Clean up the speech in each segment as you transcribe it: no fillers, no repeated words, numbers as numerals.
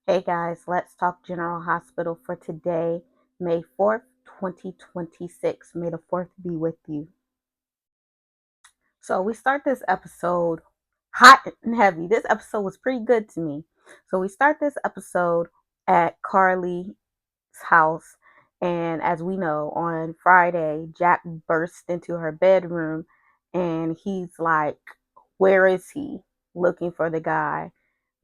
Hey guys, let's talk General Hospital for today, May 4th, 2026. May the 4th be with you. So, we start this episode hot and heavy. This episode was pretty good to me. So, we start this episode at Carly's house. And as we know, on Friday, Jack burst into her bedroom and he's like, where is he? Looking for the guy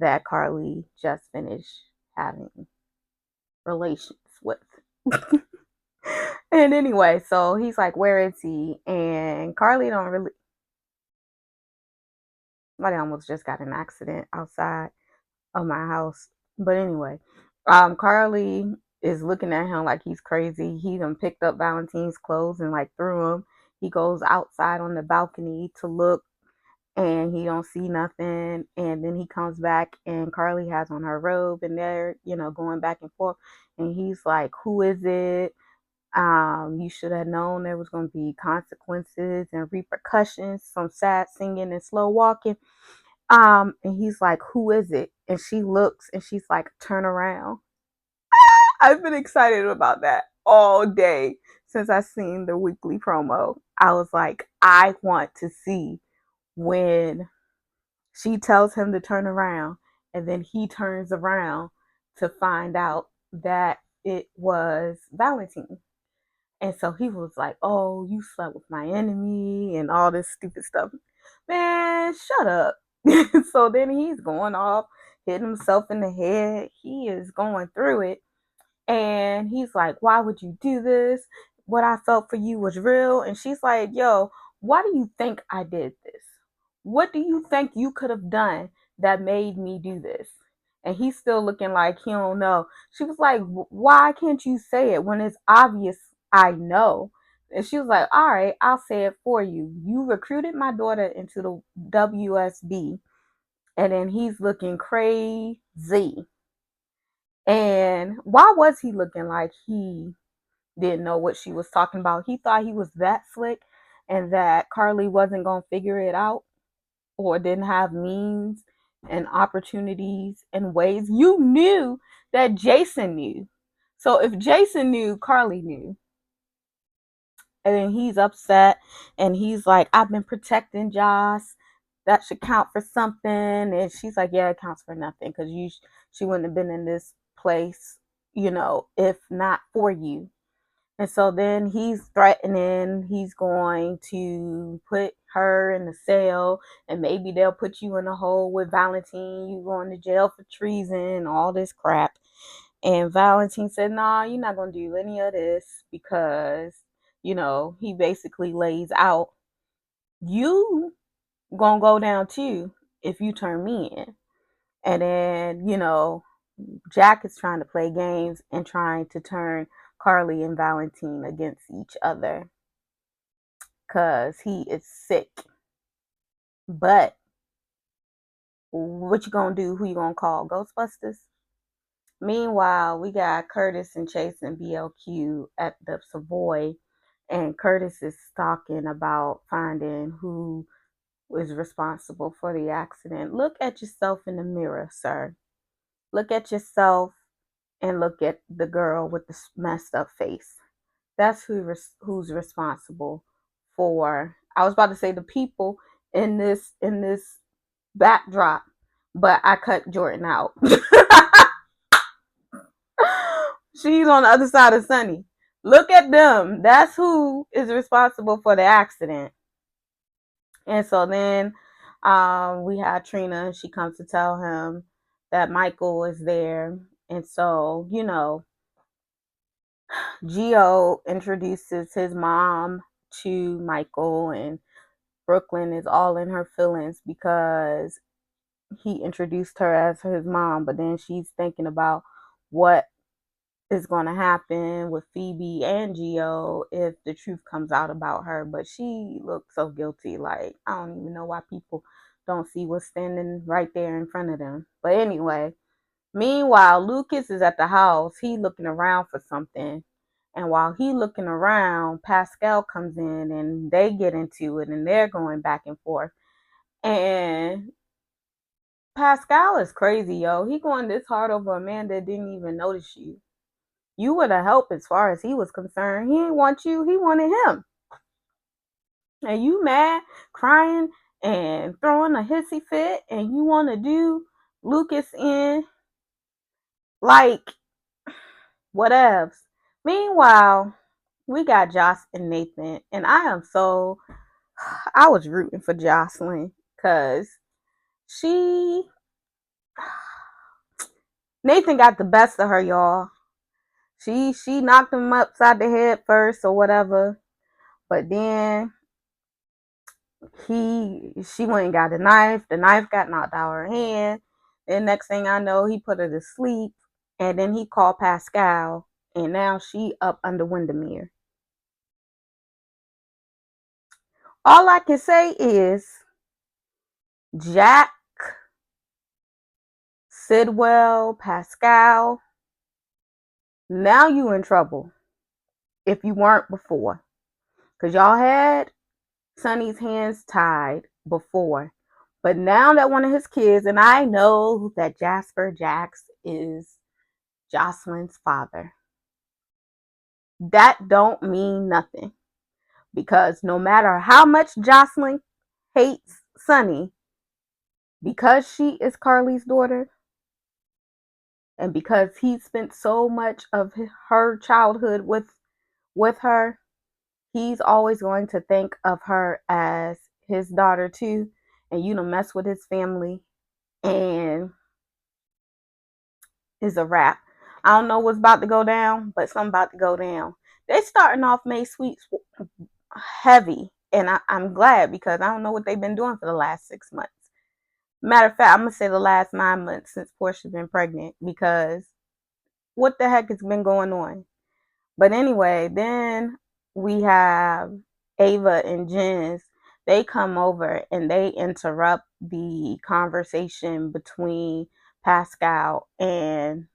that Carly just finished having relations with. And anyway, so he's like, where is he? And Carly don't really, somebody almost just got in an accident outside of my house. But anyway, Carly is looking at him like he's crazy. He done picked up Valentine's clothes and like threw them. He goes outside on the balcony to look and he don't see nothing. And then he comes back and Carly has on her robe and they're, going back and forth. And he's like, who is it? You should have known there was going to be consequences and repercussions, some sad singing and slow walking. And he's like, who is it? And she looks and she's like, turn around. I've been excited about that all day since I seen the weekly promo. I was like, I want to see when she tells him to turn around and then he turns around to find out that it was Valentine. And so he was like, oh, you slept with my enemy and all this stupid stuff. Man, shut up. So then he's going off, hitting himself in the head. He is going through it. And he's like, why would you do this? What I felt for you was real. And she's like, yo, why do you think I did this? What do you think you could have done that made me do this? And he's still looking like he don't know. She was like, why can't you say it when it's obvious I know? And she was like, all right, I'll say it for you. You recruited my daughter into the WSB. And then he's looking crazy. And why was he looking like he didn't know what she was talking about? He thought he was that slick and that Carly wasn't going to figure it out or didn't have means and opportunities and ways. You knew that Jason knew. So if Jason knew, Carly knew. And then he's upset and he's like, I've been protecting Joss. That should count for something. And she's like, yeah, it counts for nothing because she wouldn't have been in this place, if not for you. And so then he's threatening he's going to put her in the cell and maybe they'll put you in a hole with Valentine. You going to jail for treason, all this crap. And Valentine said, nah, you're not going to do any of this because, he basically lays out, you going to go down too if you turn me in. And then, Jack is trying to play games and trying to turn Carly and Valentine against each other because he is sick. But what you gonna do? Who you gonna call? Ghostbusters? Meanwhile, we got Curtis and Chase and BLQ at the Savoy, and Curtis is talking about finding who is responsible for the accident. Look at yourself in the mirror, sir. Look at yourself and look at the girl with the messed up face. That's who's responsible for. I was about to say the people in this backdrop, but I cut Jordan out. She's on the other side of Sunny. Look at them. That's who is responsible for the accident. And so then we had Trina. She comes to tell him that Michael is there. And so, Gio introduces his mom to Michael, and Brooklyn is all in her feelings because he introduced her as his mom, but then she's thinking about what is going to happen with Phoebe and Gio if the truth comes out about her. But she looks so guilty. Like, I don't even know why people don't see what's standing right there in front of them. But anyway, meanwhile, Lucas is at the house. He looking around for something. And while he looking around, Pascal comes in and they get into it and they're going back and forth. And Pascal is crazy, yo. He going this hard over a man that didn't even notice you. You were the help as far as he was concerned. He didn't want you, he wanted him. And you mad, crying, and throwing a hissy fit, and you want to do Lucas in like whatevs. Meanwhile, we got Joss and Nathan, and I was rooting for Jocelyn because she Nathan got the best of her, y'all. She knocked him upside the head first or whatever, but then she went and got a knife. The knife got knocked out of her hand. And next thing I know, he put her to sleep, and then he called Pascal, and now she up under Windermere. All I can say is Jack, Sidwell, Pascal, now you in trouble if you weren't before. Because y'all had Sonny's hands tied before. But now that one of his kids, and I know that Jasper Jax is Jocelyn's father, that don't mean nothing. Because no matter how much Jocelyn hates Sonny, because she is Carly's daughter, and because he spent so much of her childhood with her, he's always going to think of her as his daughter too. And you don't mess with his family, and it's a wrap. I don't know what's about to go down, but something about to go down. They starting off May Sweets heavy, and I'm glad because I don't know what they've been doing for the last 6 months. Matter of fact, I'm gonna say the last 9 months since Portia's been pregnant, because what the heck has been going on? But anyway, then we have Ava and Jens. They come over and they interrupt the conversation between Pascal and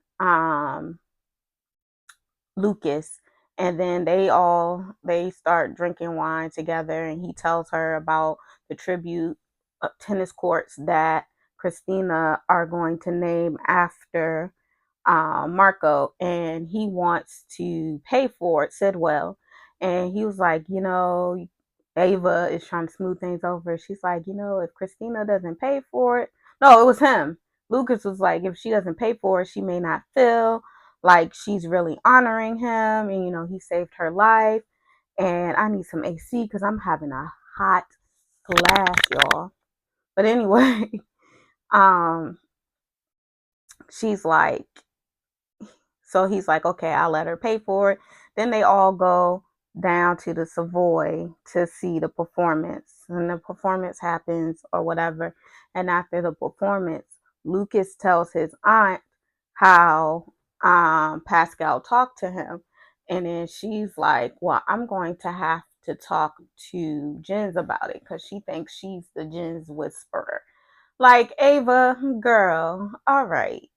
Lucas. And then they start drinking wine together, and he tells her about the tribute tennis courts that Christina are going to name after Marco, and he wants to pay for it, Sidwell. And he was like, Ava is trying to smooth things over. She's like, if Christina doesn't pay for it, no, it was him. Lucas was like, if she doesn't pay for it, she may not feel like she's really honoring him. And, he saved her life. And I need some AC because I'm having a hot flash, y'all. But anyway, um, she's like, so he's like, okay, I'll let her pay for it. Then they all go down to the Savoy to see the performance. And the performance happens or whatever. And after the performance, Lucas tells his aunt how Pascal talked to him. And then she's like, well, I'm going to have to talk to Jens about it because she thinks she's the Jens whisperer. Like, Ava, girl, all right,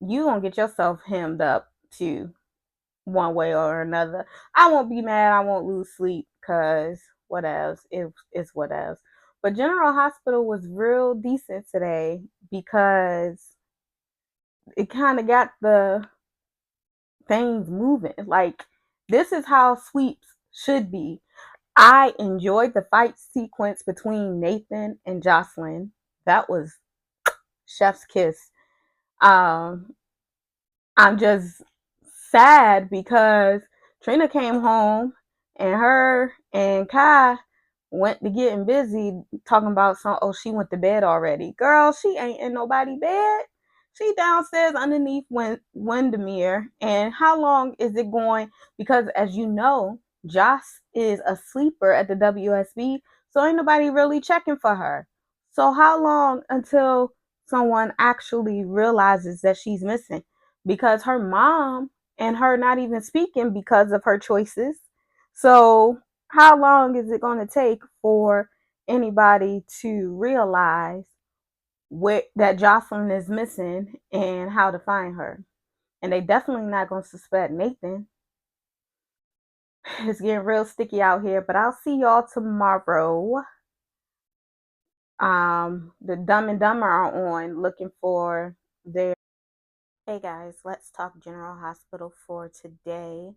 you gonna get yourself hemmed up too, one way or another. I won't be mad. I won't lose sleep because what else? It's what else. But General Hospital was real decent today because it kind of got the things moving. Like, this is how sweeps should be. I enjoyed the fight sequence between Nathan and Jocelyn. That was chef's kiss. Um, I'm just sad because Trina came home and her and Kai went to getting busy talking about she went to bed already. Girl, she ain't in nobody bed. She downstairs underneath Windermere. And how long is it going? Because as you know, Joss is a sleeper at the WSB, so ain't nobody really checking for her. So how long until someone actually realizes that she's missing? Because her mom and her not even speaking because of her choices. So how long is it going to take for anybody to realize that Jocelyn is missing and how to find her? And they definitely not going to suspect Nathan. It's getting real sticky out here, but I'll see y'all tomorrow. The Dumb and Dumber are on looking for their. Hey guys, let's talk General Hospital for today,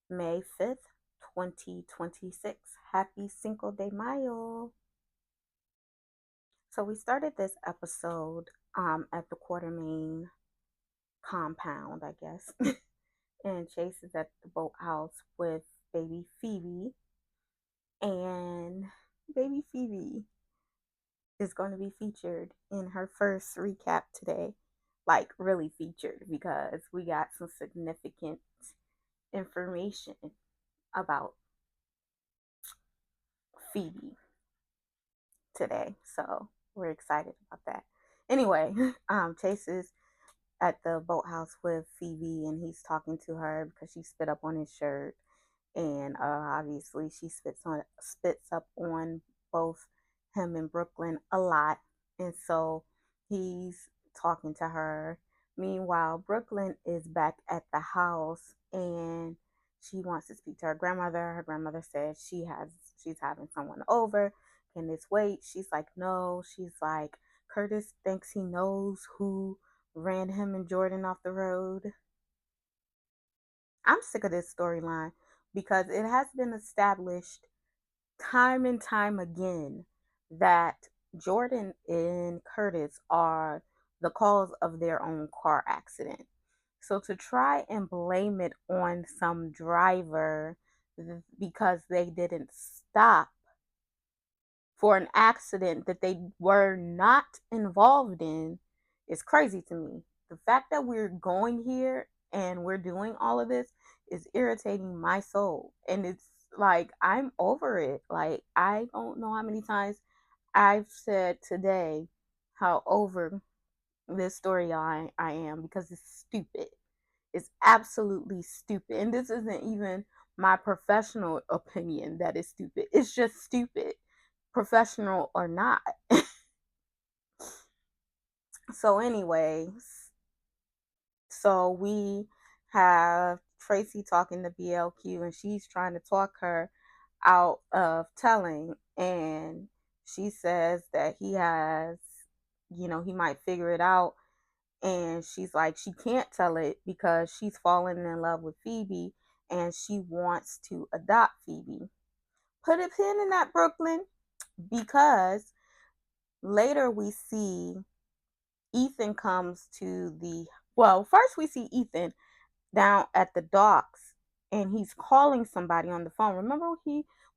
May 5th, 2026. Happy Cinco de Mayo. So we started this episode at the Quartermain compound, I guess. And Chase is at the boathouse with baby Phoebe. And baby Phoebe is going to be featured in her first recap today. Like, really featured, because we got some significant information about Phoebe today. So we're excited about that. Anyway, Chase is at the boathouse with Phoebe and he's talking to her because she spit up on his shirt. And obviously she spits up on both him and Brooklyn a lot. And so he's talking to her. Meanwhile, Brooklyn is back at the house and she wants to speak to her grandmother. Her grandmother says she's having someone over. Can this wait? She's like, no. She's like, Curtis thinks he knows who ran him and Jordan off the road. I'm sick of this storyline because it has been established time and time again that Jordan and Curtis are the cause of their own car accident. So to try and blame it on some driver because they didn't stop for an accident that they were not involved in is crazy to me. The fact that we're going here and we're doing all of this is irritating my soul. And it's like, I'm over it. Like, I don't know how many times I've said today how over this storyline I am because it's stupid. It's absolutely stupid. And this isn't even my professional opinion that is stupid. It's just stupid, professional or not. So, anyways, so we have Tracy talking to BLQ and she's trying to talk her out of telling. And she says that he has, he might figure it out. And she's like, she can't tell it because she's fallen in love with Phoebe and she wants to adopt Phoebe. Put a pin in that, Brooklyn, because later we see Ethan comes to first we see Ethan down at the docks and he's calling somebody on the phone. Remember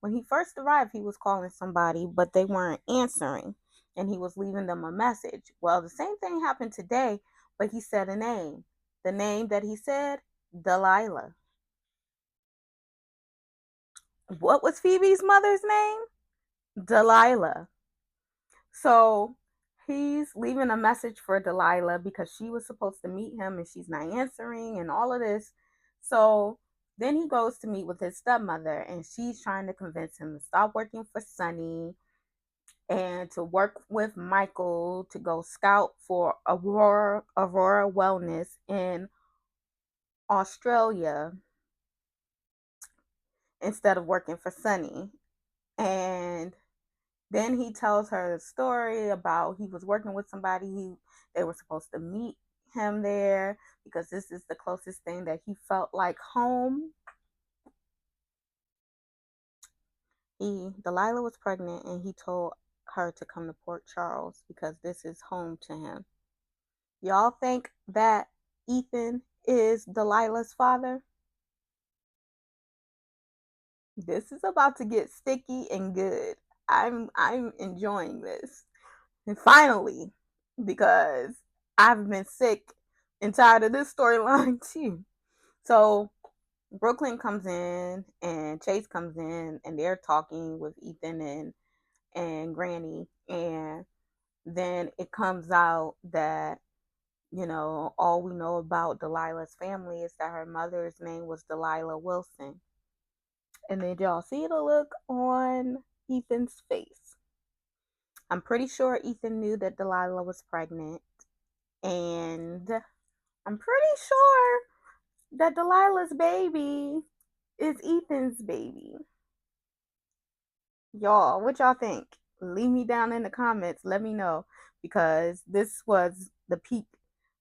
when he first arrived, he was calling somebody, but they weren't answering and he was leaving them a message. Well, the same thing happened today, but he said a name. The name that he said, Delilah. What was Phoebe's mother's name? Delilah. So he's leaving a message for Delilah because she was supposed to meet him and she's not answering and all of this. So then he goes to meet with his stepmother and she's trying to convince him to stop working for Sonny and to work with Michael to go scout for Aurora Wellness in Australia instead of working for Sonny. And then he tells her a story about he was working with somebody. They were supposed to meet him there because this is the closest thing that he felt like home. Delilah was pregnant and he told her to come to Port Charles because this is home to him. Y'all think that Ethan is Delilah's father? This is about to get sticky and good. I'm enjoying this. And finally, because I've been sick and tired of this storyline too. So Brooklyn comes in and Chase comes in and they're talking with Ethan and Granny. And then it comes out that, all we know about Delilah's family is that her mother's name was Delilah Wilson. And then y'all see the look on Ethan's face. I'm pretty sure Ethan knew that Delilah was pregnant. And I'm pretty sure that Delilah's baby is Ethan's baby. Y'all, what y'all think? leave me down in the comments. Let me know, because this was the peak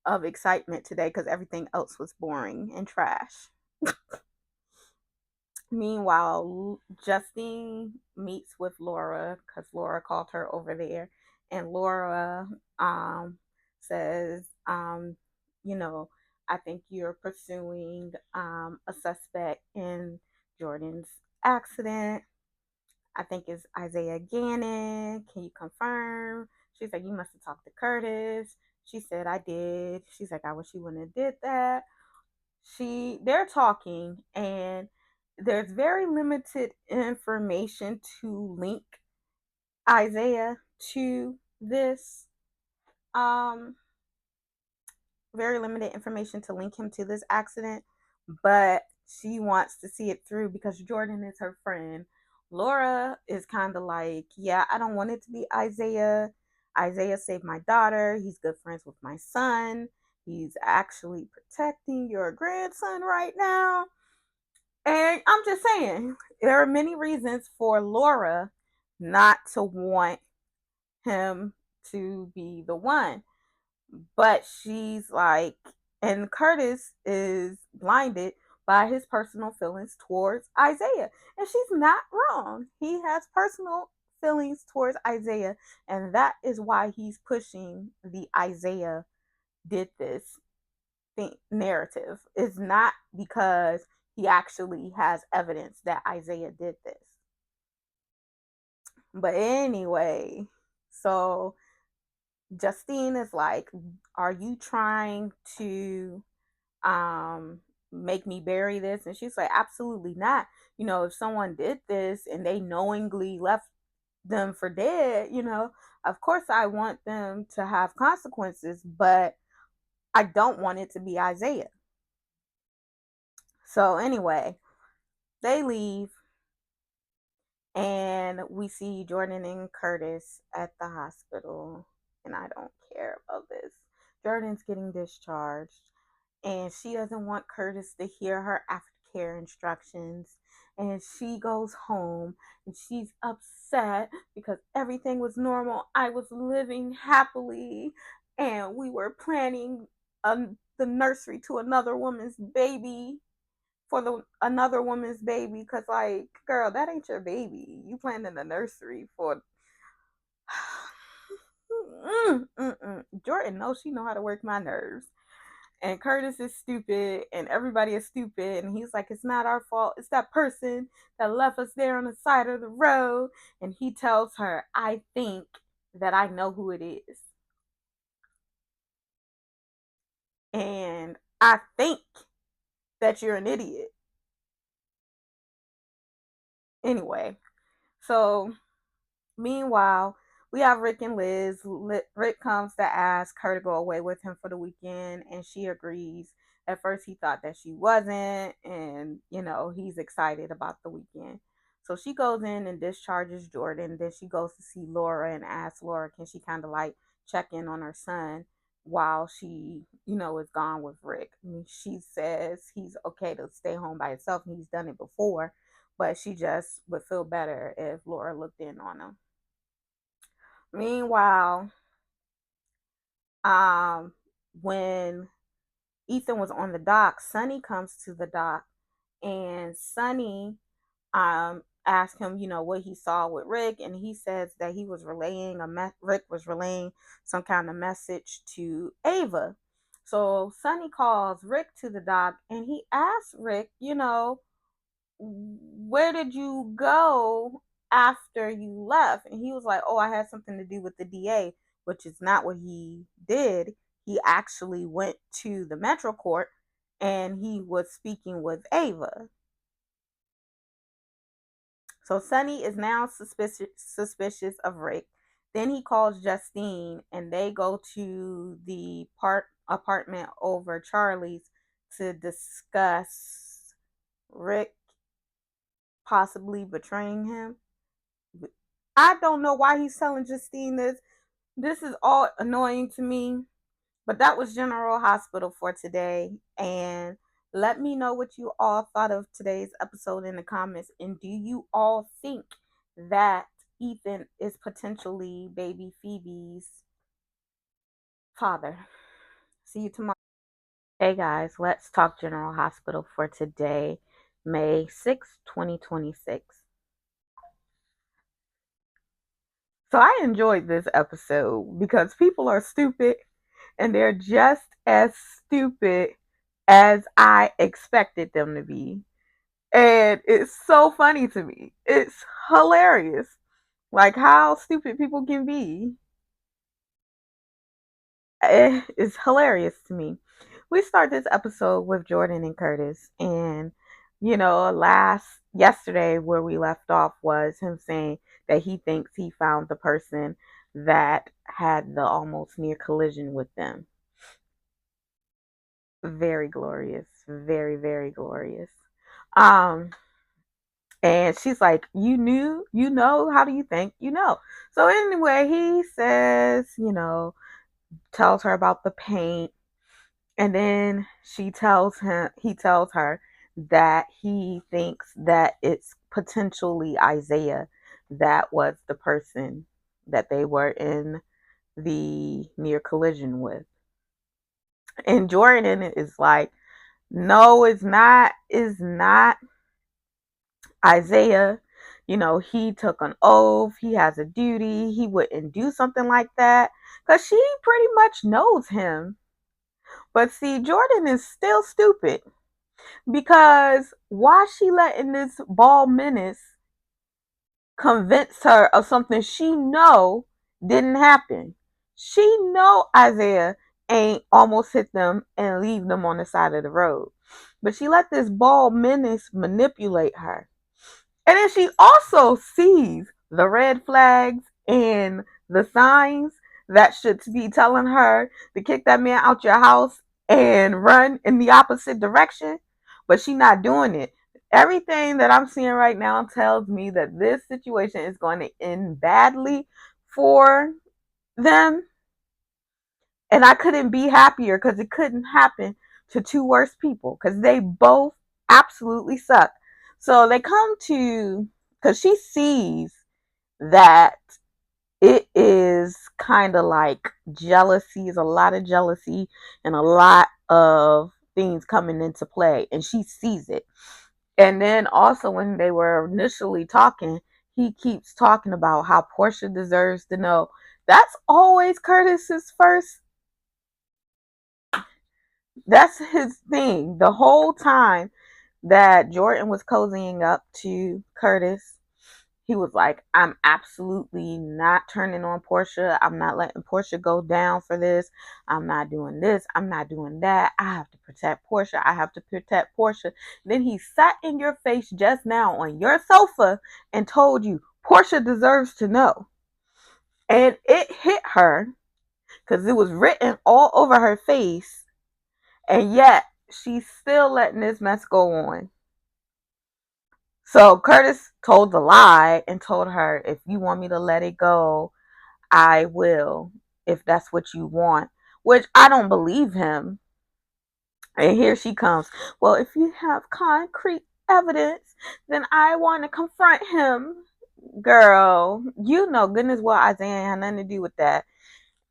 of excitement today because everything else was boring and trash. Meanwhile, Justine meets with Laura because Laura called her over there, and Laura says, you know, I think you're pursuing a suspect in Jordan's accident. I think it's Isaiah Gannon. Can you confirm? She's like, you must have talked to Curtis. She said, I did. She's like, I wish you wouldn't have did that. They're talking, and there's very limited information to link Isaiah to this. Um, very limited information to link him to this accident, but she wants to see it through because Jordan is her friend. Laura is kind of like, yeah, I don't want it to be Isaiah. Isaiah saved my daughter. He's good friends with my son. He's actually protecting your grandson right now. And I'm just saying, there are many reasons for Laura not to want him to be the one. But she's like, and Curtis is blinded by his personal feelings towards Isaiah. And she's not wrong. He has personal feelings towards Isaiah. And that is why he's pushing the Isaiah did this narrative. It's not because he actually has evidence that Isaiah did this. But anyway, so Justine is like, are you trying to make me bury this? And she's like, absolutely not. If someone did this and they knowingly left them for dead, of course I want them to have consequences, but I don't want it to be Isaiah. So anyway, they leave, and we see Jordan and Curtis at the hospital. And I don't care about this. Jordan's getting discharged, and she doesn't want Curtis to hear her aftercare instructions. And she goes home, and she's upset because everything was normal. I was living happily, and we were planning the nursery to another woman's baby for the another woman's baby, because like, girl, that ain't your baby. You planning the nursery for Jordan knows she know how to work my nerves. And Curtis is stupid, and everybody is stupid. And he's like, it's not our fault. It's that person that left us there on the side of the road. And he tells her, I think that I know who it is. And I think that you're an idiot. Anyway, so meanwhile, we have Rick and Liz. Rick comes to ask her to go away with him for the weekend, and she agrees. At first, he thought that she wasn't, and he's excited about the weekend. So she goes in and discharges Jordan. Then she goes to see Laura and asks Laura, can she kind of like check in on her son while she, is gone with Rick. I mean, she says he's okay to stay home by himself, and he's done it before, but she just would feel better if Laura looked in on him. Meanwhile, um, when Ethan was on the dock, Sonny comes to the dock, and Sonny asked him, what he saw with Rick, and he says that he was relaying Rick was relaying some kind of message to Ava. So Sonny calls Rick to the dock, and he asks Rick, where did you go after you left? And he was like, oh, I had something to do with the DA, which is not what he did. He actually went to the Metro Court, and he was speaking with Ava. So Sonny is now suspicious of Rick. Then he calls Justine, and they go to the apartment over Charlie's to discuss Rick possibly betraying him. I don't know why he's telling Justine this. This is all annoying to me. But that was General Hospital for today. And let me know what you all thought of today's episode in the comments. And do you all think that Ethan is potentially baby Phoebe's father. See you tomorrow. Hey guys, let's talk General Hospital for today, May 6th, 2026. So I enjoyed this episode because people are stupid and they're just as stupid as I expected them to be. And it's so funny to me. It's hilarious. Like how stupid people can be. It's hilarious to me. We start this episode with Jordan and Curtis, and last yesterday where we left off was him saying that he thinks he found the person that had the almost near collision with them. Very glorious, very very glorious. Um, and she's like, "You knew, you know, how do you think you know?" So anyway, he says, tells her about the paint. And then he tells her that he thinks that it's potentially Isaiah that was the person that they were in the near collision with. And Jordan is like, no, it's not Isaiah. He took an oath, he has a duty, he wouldn't do something like that because she pretty much knows him. But see, Jordan is still stupid. Because why she letting this ball menace convince her of something she know didn't happen? She know Isaiah ain't almost hit them and leave them on the side of the road. But she let this ball menace manipulate her. And then she also sees the red flags and the signs that should be telling her to kick that man out your house and run in the opposite direction, but she not doing it. Everything that I'm seeing right now tells me that this situation is going to end badly for them, and I couldn't be happier because it couldn't happen to two worse people because they both absolutely suck. So they come to, because she sees that it is kind of like jealousy, is a lot of jealousy and a lot of things coming into play, and she sees it. And then also when they were initially talking, he keeps talking about how Portia deserves to know. That's always Curtis's first, that's his thing the whole time that Jordan was cozying up to Curtis. He was like, I'm absolutely not turning on Portia. I'm not letting Portia go down for this. I'm not doing this. I'm not doing that. I have to protect Portia. I have to protect Portia. Then he sat in your face just now on your sofa and told you Portia deserves to know. And it hit her because it was written all over her face. And yet she's still letting this mess go on. So Curtis told the lie and told her, if you want me to let it go, I will, if that's what you want, which I don't believe him. And here she comes. Well, if you have concrete evidence, then I want to confront him. Girl, you know goodness well Isaiah had nothing to do with that.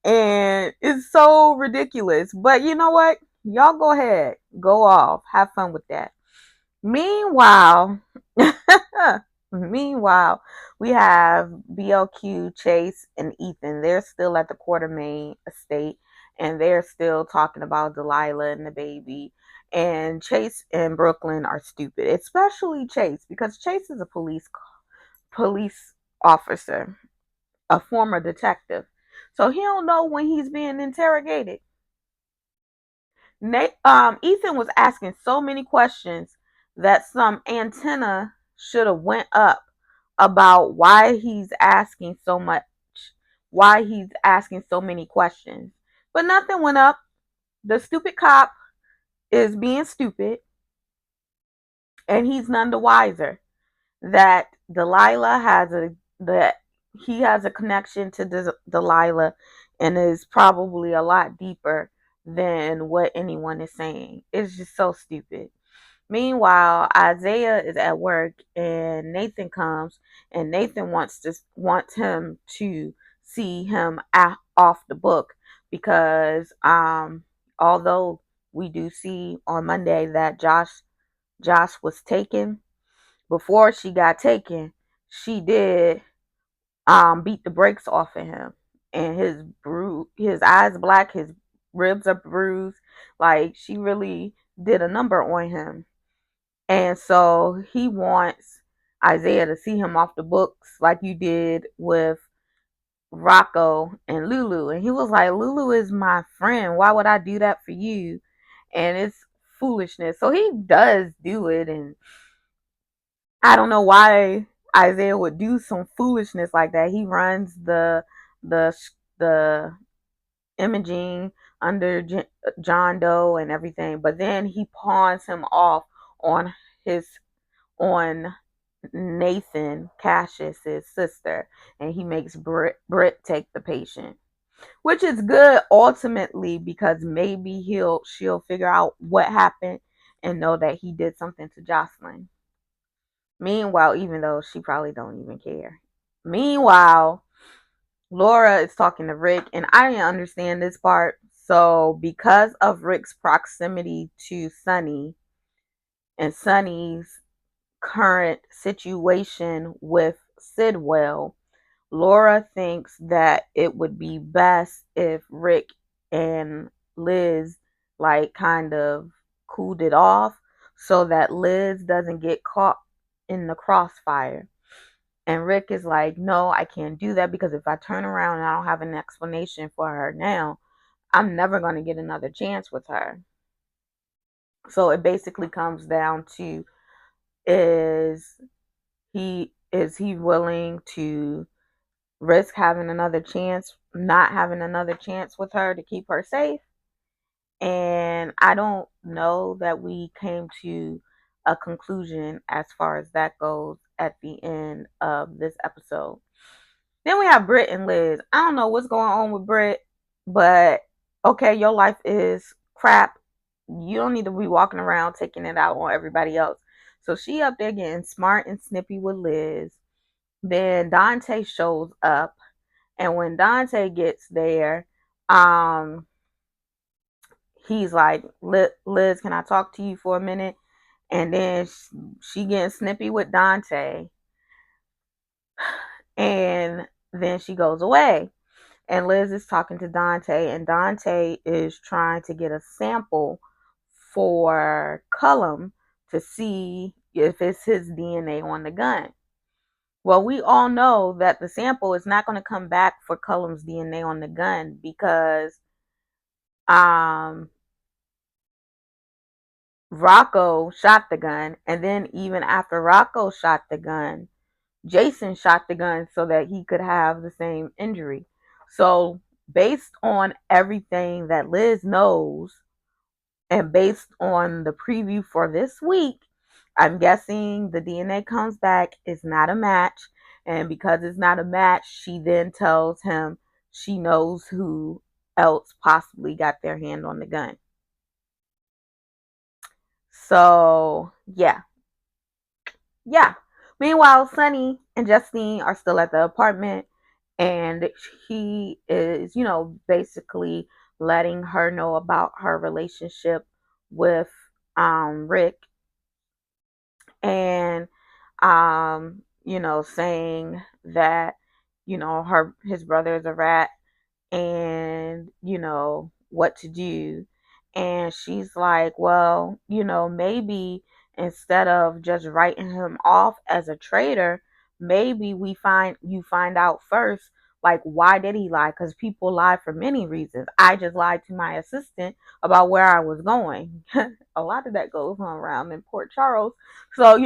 And it's so ridiculous. But you know what? Y'all go ahead. Go off. Have fun with that. Meanwhile, meanwhile, we have BLQ, Chase, and Ethan. They're still at the Quartermain estate, and they're still talking about Delilah and the baby. And Chase and Brooklyn are stupid, especially Chase, because Chase is a police officer, a former detective, so he don't know when he's being interrogated. Ethan was asking so many questions that some antenna should have went up about why he's asking so much, why he's asking so many questions. But nothing went up. The stupid cop is being stupid, and he's none the wiser that Delilah has a that he has a connection to Delilah and is probably a lot deeper than what anyone is saying. It's just so stupid. Meanwhile, Isaiah is at work and Nathan comes and Nathan wants him to see him off the book because although we do see on Monday that Josh was taken, before she got taken, she did beat the brakes off of him, and his eyes black, his ribs are bruised, like she really did a number on him. And so he wants Isaiah to see him off the books like you did with Rocco and Lulu. And he was like, Lulu is my friend. Why would I do that for you? And it's foolishness. So he does do it. And I don't know why Isaiah would do some foolishness like that. He runs the the imaging under John Doe and everything, but then he pawns him off on his on Nathan Cassius's sister, and he makes Britt take the patient, which is good ultimately because maybe she'll figure out what happened and know that he did something to Jocelyn. Meanwhile, even though she probably don't even care. Meanwhile, Laura is talking to Rick, and I didn't understand this part. So, because of Rick's proximity to Sonny and Sonny's current situation with Sidwell, Laura thinks that it would be best if Rick and Liz like kind of cooled it off so that Liz doesn't get caught in the crossfire. And Rick is like, no, I can't do that because if I turn around and I don't have an explanation for her now, I'm never going to get another chance with her. So it basically comes down to is he willing to risk having another chance, not having another chance with her to keep her safe? And I don't know that we came to a conclusion as far as that goes at the end of this episode. Then we have Britt and Liz. I don't know what's going on with Britt, but okay, your life is crap. You don't need to be walking around taking it out on everybody else. So she up there getting smart and snippy with Liz. Then Dante shows up, and when Dante gets there, um, he's like, Liz, can I talk to you for a minute? And then she getting snippy with Dante, and then she goes away. And Liz is talking to Dante, and Dante is trying to get a sample for Cullum to see if it's his DNA on the gun. Well, we all know that the sample is not going to come back for Cullum's DNA on the gun because um, Rocco shot the gun, and then even after Rocco shot the gun, Jason shot the gun so that he could have the same injury. So, based on everything that Liz knows, and based on the preview for this week, I'm guessing the DNA comes back, it's not a match. And because it's not a match, she then tells him she knows who else possibly got their hand on the gun. So, yeah. Yeah. Meanwhile, Sonny and Justine are still at the apartment, and he is, basically letting her know about her relationship with Rick, and saying that, his brother is a rat, and what to do. And she's like, well, maybe instead of just writing him off as a traitor, maybe you find out first, like, why did he lie? Because people lie for many reasons. I just lied to my assistant about where I was going. A lot of that goes on around in Port Charles. So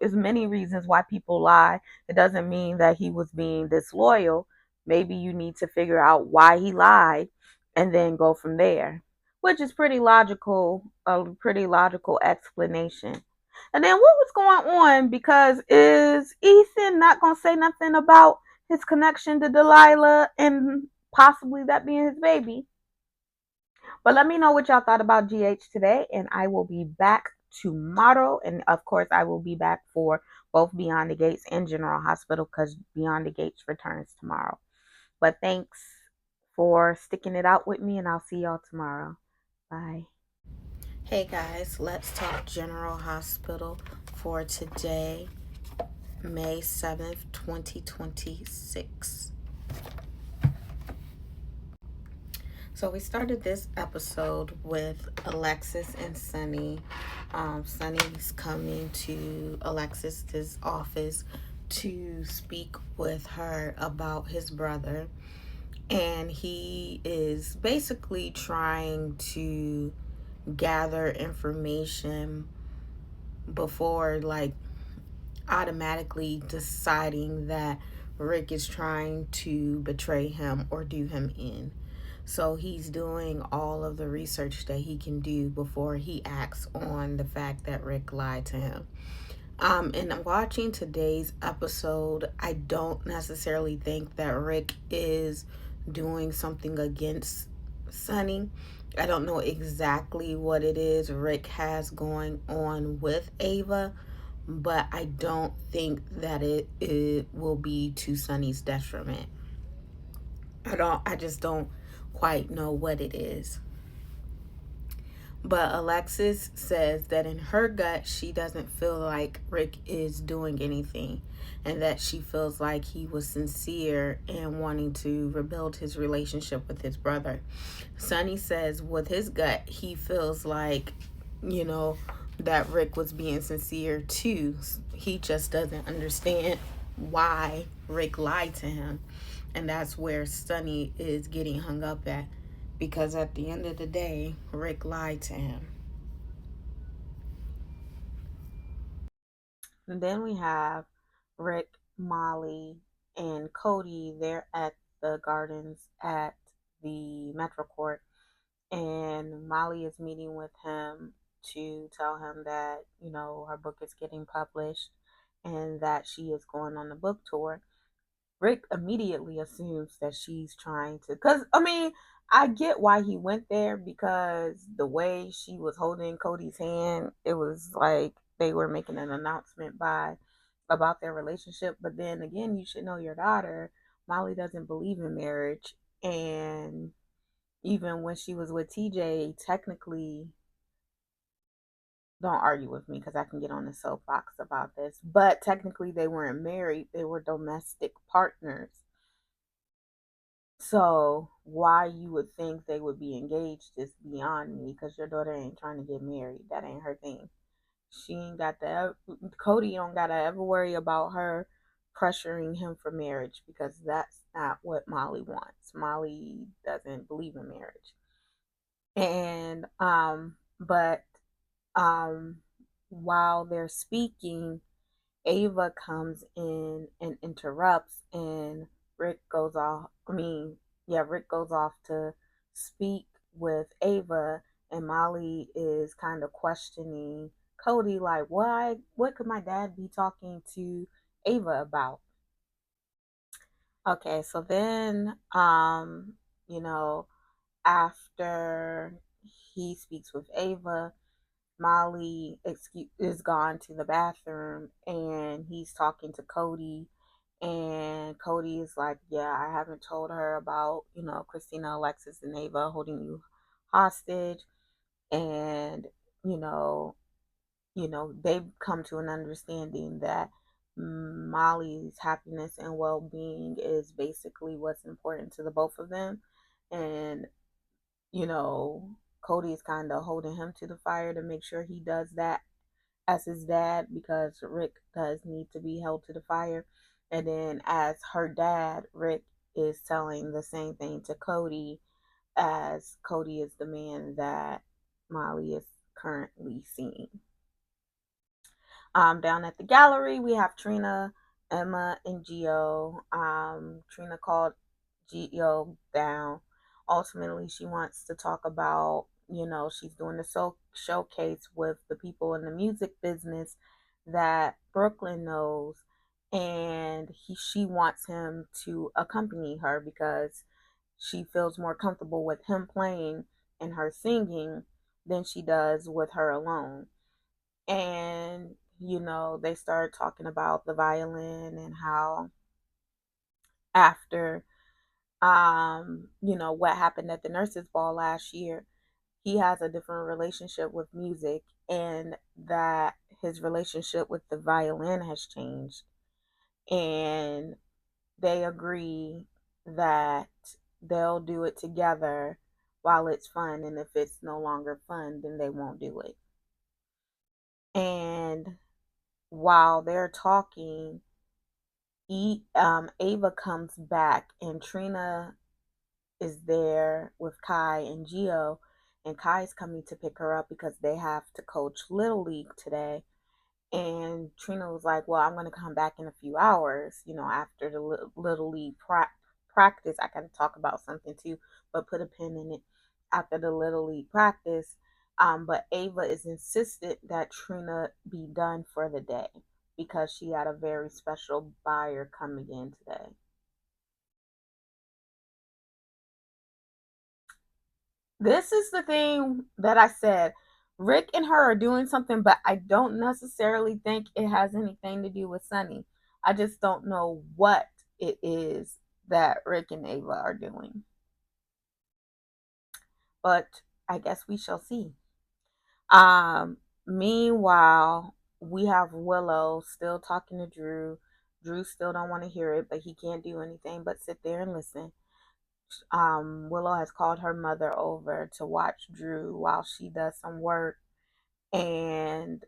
there's many reasons why people lie. It doesn't mean that he was being disloyal. Maybe you need to figure out why he lied and then go from there, which is pretty logical, a pretty logical explanation. And then what was going on? Because is Ethan not going to say nothing about his connection to Delilah and possibly that being his baby? But let me know what y'all thought about GH today, and I will be back tomorrow. And of course, I will be back for both Beyond the Gates and General Hospital because Beyond the Gates returns tomorrow. But thanks for sticking it out with me, and I'll see y'all tomorrow. Bye. Hey guys, let's talk General Hospital for today, May 7th, 2026. So we started this episode with Alexis and Sunny. Sunny's coming to Alexis's office to speak with her about his brother. And he is basically trying to gather information before, like, automatically deciding that Rick is trying to betray him or do him in. So he's doing all of the research that he can do before he acts on the fact that Rick lied to him. And watching today's episode, I don't necessarily think that Rick is doing something against Sunny. I don't know exactly what it is Rick has going on with Ava, but I don't think that it will be to Sunny's detriment. I just don't quite know what it is. But Alexis says that in her gut, she doesn't feel like Rick is doing anything, and that she feels like he was sincere in wanting to rebuild his relationship with his brother. Sunny says with his gut, he feels like, you know, that Rick was being sincere too. He just doesn't understand why Rick lied to him. And that's where Sunny is getting hung up at, because at the end of the day, Rick lied to him. And then we have Rick, Molly, and Cody. They're at the gardens at the Metro Court, and Molly is meeting with him to tell him that, her book is getting published and that she is going on the book tour. Rick immediately assumes that she's trying to, because I mean, I get why he went there, because the way she was holding Cody's hand, it was like they were making an announcement by about their relationship. But then again, you should know your daughter. Molly doesn't believe in marriage, and even when she was with TJ, technically, don't argue with me because I can get on the soapbox about this, but technically they weren't married, they were domestic partners. So why you would think they would be engaged is beyond me, because your daughter ain't trying to get married. That ain't her thing. She ain't got to, Cody don't got to ever worry about her pressuring him for marriage, because that's not what Molly wants. Molly doesn't believe in marriage. And, but, um, while they're speaking, Ava comes in and interrupts, and Rick goes off. Rick goes off to speak with Ava, and Molly is kind of questioning Cody, like, why? What could my dad be talking to Ava about? Okay, so then, you know, after he speaks with Ava, Molly is gone to the bathroom, and he's talking to Cody, and Cody is like, yeah, I haven't told her about, Christina, Alexis, and Ava holding you hostage. And, you know, they've come to an understanding that Molly's happiness and well-being is basically what's important to the both of them. And, you know, Cody is kind of holding him to the fire to make sure he does that as his dad, because Rick does need to be held to the fire. And then as her dad, Rick is telling the same thing to Cody, as Cody is the man that Molly is currently seeing. Down at the gallery, we have Trina, Emma, and Gio. Trina called Gio down. Ultimately, she wants to talk about, she's doing the showcase with the people in the music business that Brooklyn knows, and she wants him to accompany her because she feels more comfortable with him playing and her singing than she does with her alone. And they started talking about the violin and how after what happened at the nurses ball last year, he has a different relationship with music, and that his relationship with the violin has changed. And they agree that they'll do it together while it's fun, and if it's no longer fun, then they won't do it. And while they're talking, Ava comes back, and Trina is there with Kai and Gio, and Kai's coming to pick her up because they have to coach Little League today. And Trina was like, "Well, I'm going to come back in a few hours, after the Little League practice. I got to talk about something too, but put a pin in it after the Little League practice." But Ava is insistent that Trina be done for the day because she had a very special buyer coming in today. This is the thing that I said. Rick and her are doing something, but I don't necessarily think it has anything to do with Sunny. I just don't know what it is that Rick and Ava are doing. But I guess we shall see. Meanwhile, we have Willow still talking to Drew. Drew still don't want to hear it, but he can't do anything but sit there and listen. Willow has called her mother over to watch Drew while she does some work. And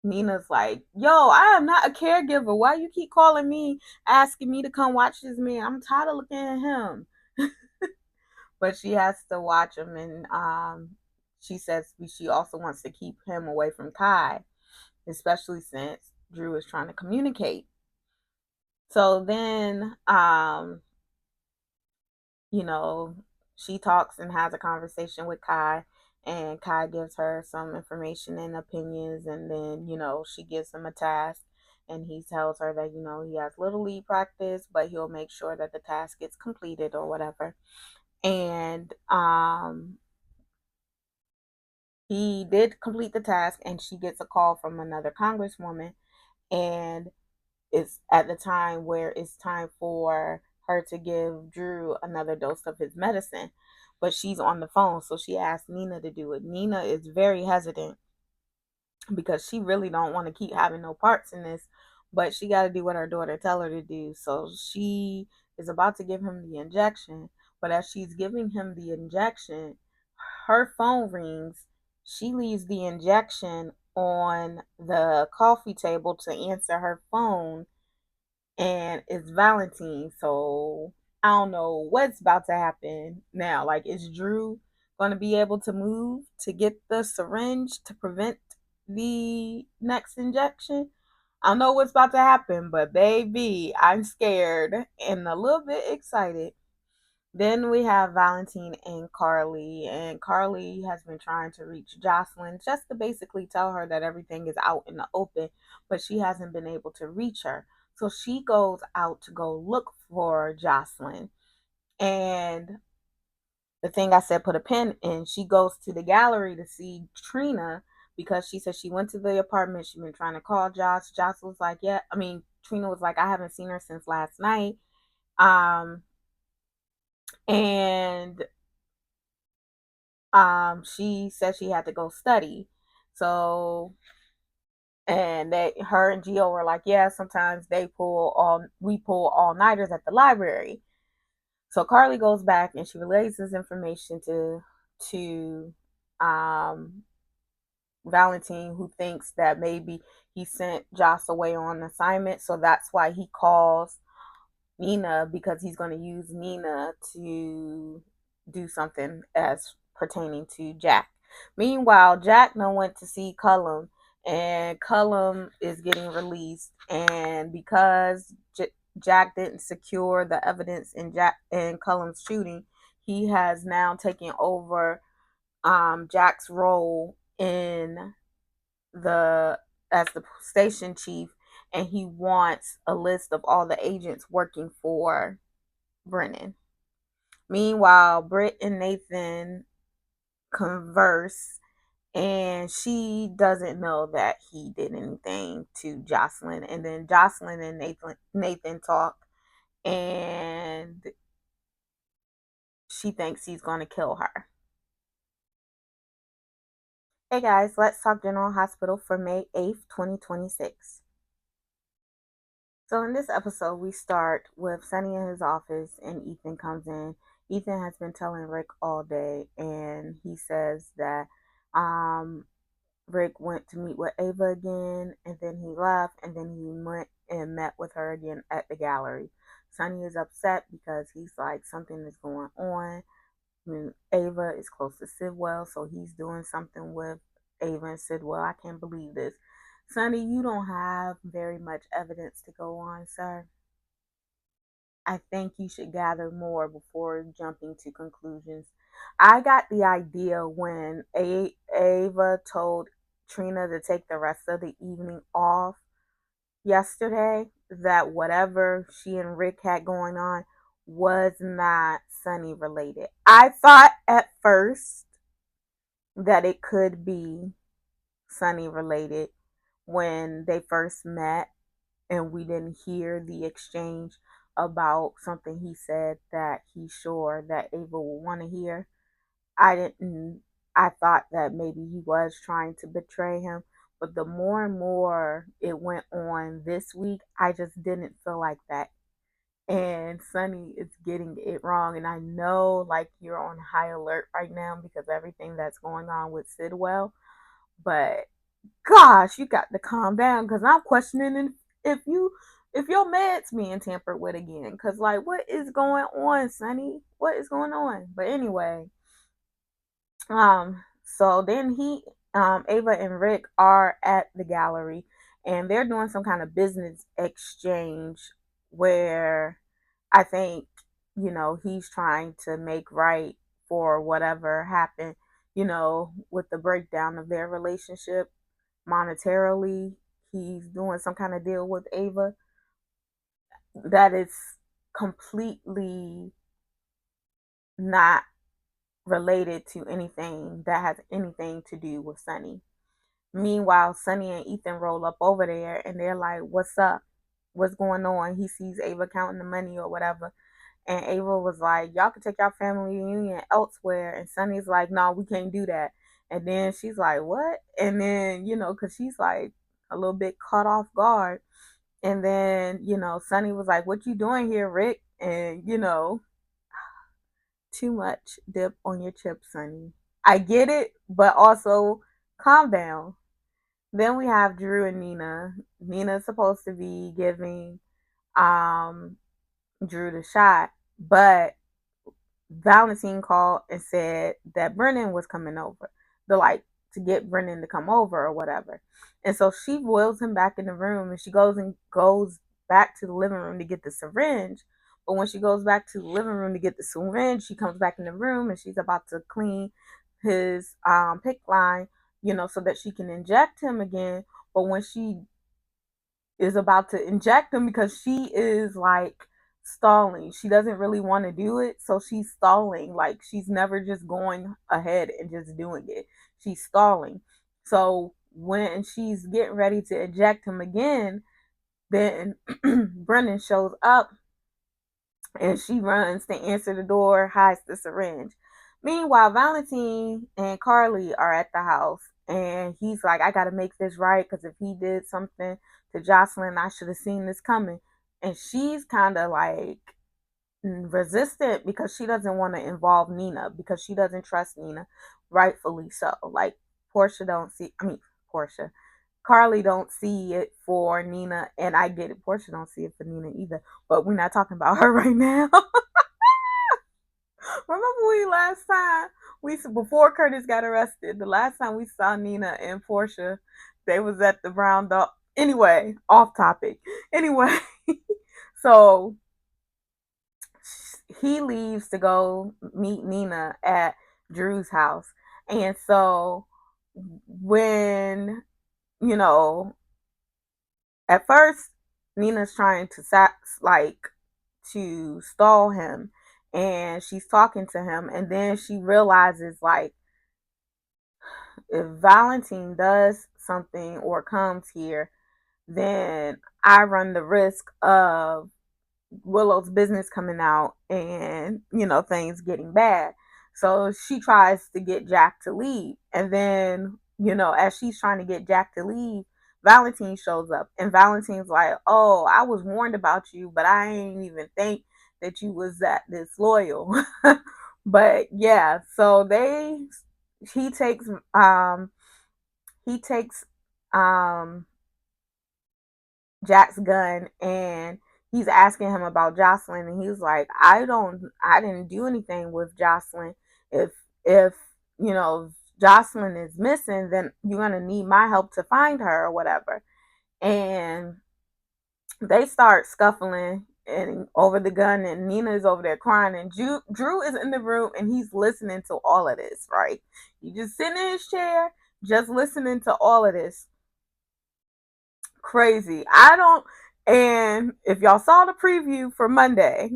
Nina's like, "Yo, I am not a caregiver. Why you keep calling me, asking me to come watch this man? I'm tired of looking at him." But she has to watch him, and she says she also wants to keep him away from Kai, especially since Drew is trying to communicate. So then, you know, she talks and has a conversation with Kai, and Kai gives her some information and opinions, and then, she gives him a task, and he tells her that, he has little league practice, but he'll make sure that the task gets completed or whatever. And he did complete the task, and she gets a call from another congresswoman, and it's at the time where it's time for her to give Drew another dose of his medicine. But she's on the phone, so she asked Nina to do it. Nina is very hesitant because she really don't want to keep having no parts in this, but she got to do what her daughter tell her to do. So she is about to give him the injection, but as she's giving him the injection, her phone rings. She leaves the injection on the coffee table to answer her phone, and it's Valentine. So I don't know what's about to happen now. Like, is Drew going to be able to move to get the syringe to prevent the next injection? I don't know what's about to happen, but baby, I'm scared and a little bit excited. Then we have Valentine and Carly has been trying to reach Jocelyn just to basically tell her that everything is out in the open, but she hasn't been able to reach her. So she goes out to go look for Jocelyn. And the thing I said, put a pin in, she goes to the gallery to see Trina because she said she went to the apartment. She's been trying to call Josh. Josh was like, yeah, Trina was like, I haven't seen her since last night. And she said she had to go study. So, and her and Gio were like, yeah, sometimes we pull all nighters at the library. So Carly goes back and she relays this information to um Valentine, who thinks that maybe he sent Joss away on assignment. So that's why he calls Nina, because he's going to use Nina to do something as pertaining to Jack. Meanwhile, Jack now went to see Cullum, and Cullum is getting released. And because Jack didn't secure the evidence in Cullum's shooting, he has now taken over Jack's role in the as the station chief, and he wants a list of all the agents working for Brennan. Meanwhile, Britt and Nathan converse, and she doesn't know that he did anything to Jocelyn. And then Jocelyn and Nathan talk, and she thinks he's going to kill her. Hey guys, let's talk General Hospital for May 8th, 2026. So in this episode, we start with Sonny in his office and Ethan comes in. Ethan has been telling Rick all day, and he says that um, Rick went to meet with Ava again, and then he left, and then he went and met with her again at the gallery. Sonny is upset because he's like, something is going on. I mean, Ava is close to Sidwell, so he's doing something with Ava and Sidwell. I can't believe this. Sonny, you don't have very much evidence to go on, sir. I think you should gather more before jumping to conclusions. I got the idea when Ava told Trina to take the rest of the evening off yesterday that whatever she and Rick had going on was not Sunny related. I thought at first that it could be Sunny related when they first met and we didn't hear the exchange about something he said that he's sure that Ava will want to hear. I didn't I thought that maybe he was trying to betray him, but the more and more it went on this week, I just didn't feel like that. And Sunny is getting it wrong, and I know like you're on high alert right now because everything that's going on with Sidwell, but gosh, you got to calm down because I'm questioning if your meds being tampered with again. Because like, what is going on, Sonny? What is going on? But anyway, so then Ava and Rick are at the gallery, and they're doing some kind of business exchange where I think he's trying to make right for whatever happened, with the breakdown of their relationship monetarily. He's doing some kind of deal with Ava that is completely not related to anything that has anything to do with Sunny. Meanwhile, Sunny and Ethan roll up over there and they're like, "What's up? What's going on?" He sees Ava counting the money or whatever. And Ava was like, "Y'all can take your family reunion elsewhere." And Sunny's like, "No, we can't do that." And then she's like, "What?" And then, because she's like a little bit caught off guard. And then, Sunny was like, "What you doing here, Rick?" And, too much dip on your chip, Sunny. I get it, but also calm down. Then we have Drew and Nina. Nina's supposed to be giving um Drew the shot, but Valentine called and said that Brennan was coming over, the like to get Brennan to come over or whatever. And so she wheels him back in the room and she goes back to the living room to get the syringe. But when she goes back to the living room to get the syringe, she comes back in the room and she's about to clean his pick line, so that she can inject him again. But when she is about to inject him, because she is like stalling. She doesn't really want to do it, so she's stalling. Like she's never just going ahead and just doing it. She's stalling. So when she's getting ready to eject him again, then Brennan shows up and she runs to answer the door, hides the syringe. Meanwhile, Valentine and Carly are at the house, and he's like, "I got to make this right because if he did something to Jocelyn, I should have seen this coming." And she's kind of like resistant because she doesn't want to involve Nina because she doesn't trust Nina, rightfully so. Like Portia. Carly don't see it for Nina, and I get it. Portia don't see it for Nina either, but we're not talking about her right now. Remember we last time we before Curtis got arrested, the last time we saw Nina and Portia, they was at the Brown Dog. Anyway, off topic. Anyway, so he leaves to go meet Nina at Drew's house. And so when, you know, at first Nina's trying to like to stall him and she's talking to him and then she realizes like if Valentine does something or comes here, then I run the risk of Willow's business coming out and, things getting bad. So she tries to get Jack to leave. And then, as she's trying to get Jack to leave, Valentine shows up. And Valentine's like, "Oh, I was warned about you, but I ain't even think that you was that disloyal." But yeah, so he takes um he takes um Jack's gun, and he's asking him about Jocelyn, and he's like, I didn't do anything with Jocelyn. If Jocelyn is missing, then you're gonna need my help to find her or whatever. And they start scuffling and over the gun, and Nina is over there crying, and Drew is in the room, and he's listening to all of this, right? He just sitting in his chair, just listening to all of this. Crazy. I don't. And if y'all saw the preview for Monday,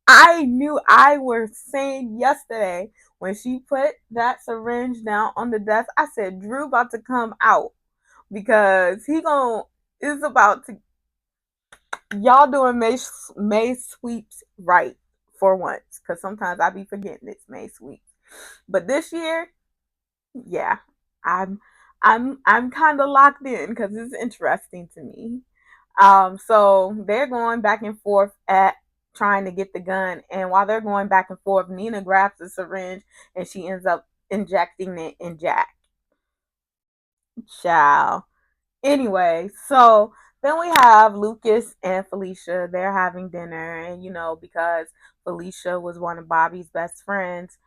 I knew I was saying yesterday when she put that syringe down on the desk, I said Drew about to come out because he gon' is about to y'all doing May sweeps right for once, because sometimes I be forgetting it's May sweeps, but this year, yeah, I'm I'm kind of locked in because it's interesting to me. So they're going back and forth at trying to get the gun, and while they're going back and forth, Nina grabs the syringe and she ends up injecting it in Jack. Ciao. Anyway, so then we have Lucas and Felicia. They're having dinner, and because Felicia was one of Bobby's best friends,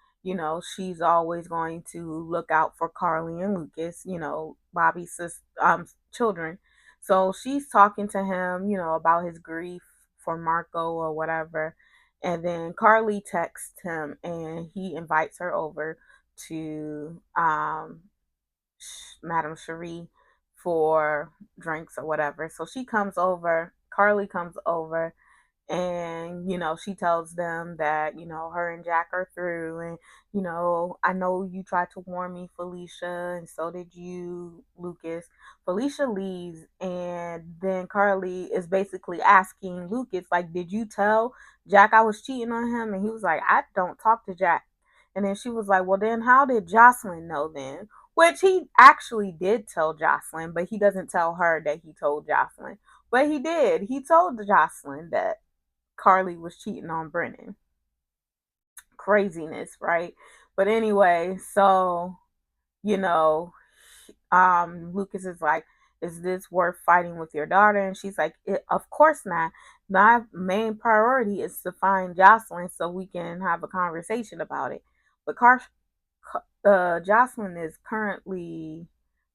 she's always going to look out for Carly and Lucas, Bobby's children. So she's talking to him, about his grief for Marco or whatever. And then Carly texts him and he invites her over to Madame Cherie for drinks or whatever. So she comes over, Carly comes over, and she tells them that her and Jack are through, and I know you tried to warn me, Felicia, and so did you, Lucas. Felicia leaves, and then Carly is basically asking Lucas, like, did you tell Jack I was cheating on him? And he was like, I don't talk to Jack. And then she was like, well, then how did Jocelyn know then? Which he actually did tell Jocelyn, but he doesn't tell her that he told Jocelyn. But he did. He told Jocelyn that Carly was cheating on Brennan. Craziness, right? But anyway, so, you know, Lucas is like, is this worth fighting with your daughter? And she's like, of course not. My main priority is to find Jocelyn so we can have a conversation about it. But Jocelyn is currently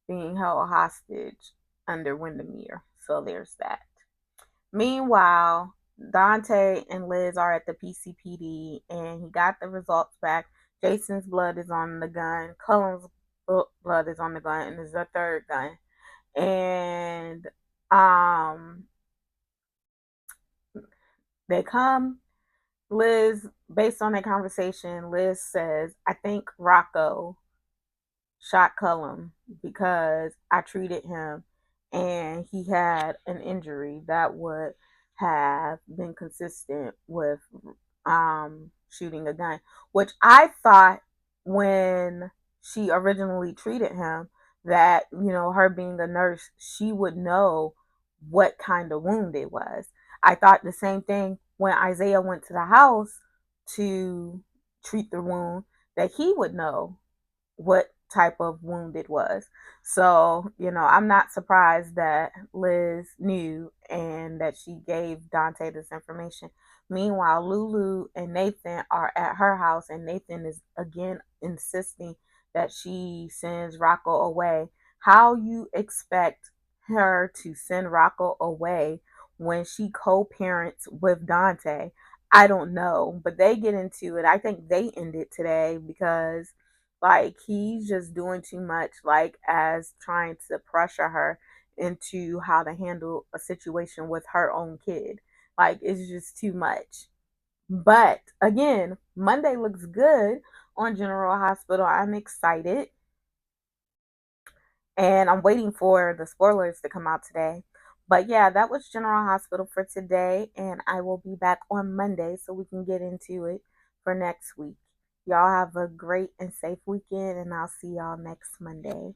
being held hostage under Windermere. So there's that. Meanwhile, Dante and Liz are at the PCPD and he got the results back. Jason's blood is on the gun. Cullen's blood is on the gun, and there's a third gun. And um, they come. Liz, based on their conversation, Liz says, "I think Rocco shot Cullum because I treated him and he had an injury that would have been consistent with shooting a gun," which I thought when she originally treated him that, her being a nurse, she would know what kind of wound it was. I thought the same thing when Isaiah went to the house to treat the wound, that he would know what type of wound it was. So, I'm not surprised that Liz knew and that she gave Dante this information. Meanwhile, Lulu and Nathan are at her house, and Nathan is again insisting that she sends Rocco away. How you expect her to send Rocco away when she co-parents with Dante? I don't know, but they get into it. I think they end it today because like he's just doing too much, like as trying to pressure her into how to handle a situation with her own kid. Like it's just too much. But again, Monday looks good on General Hospital. I'm excited. And I'm waiting for the spoilers to come out today. But yeah, that was General Hospital for today, and I will be back on Monday so we can get into it for next week. Y'all have a great and safe weekend, and I'll see y'all next Monday.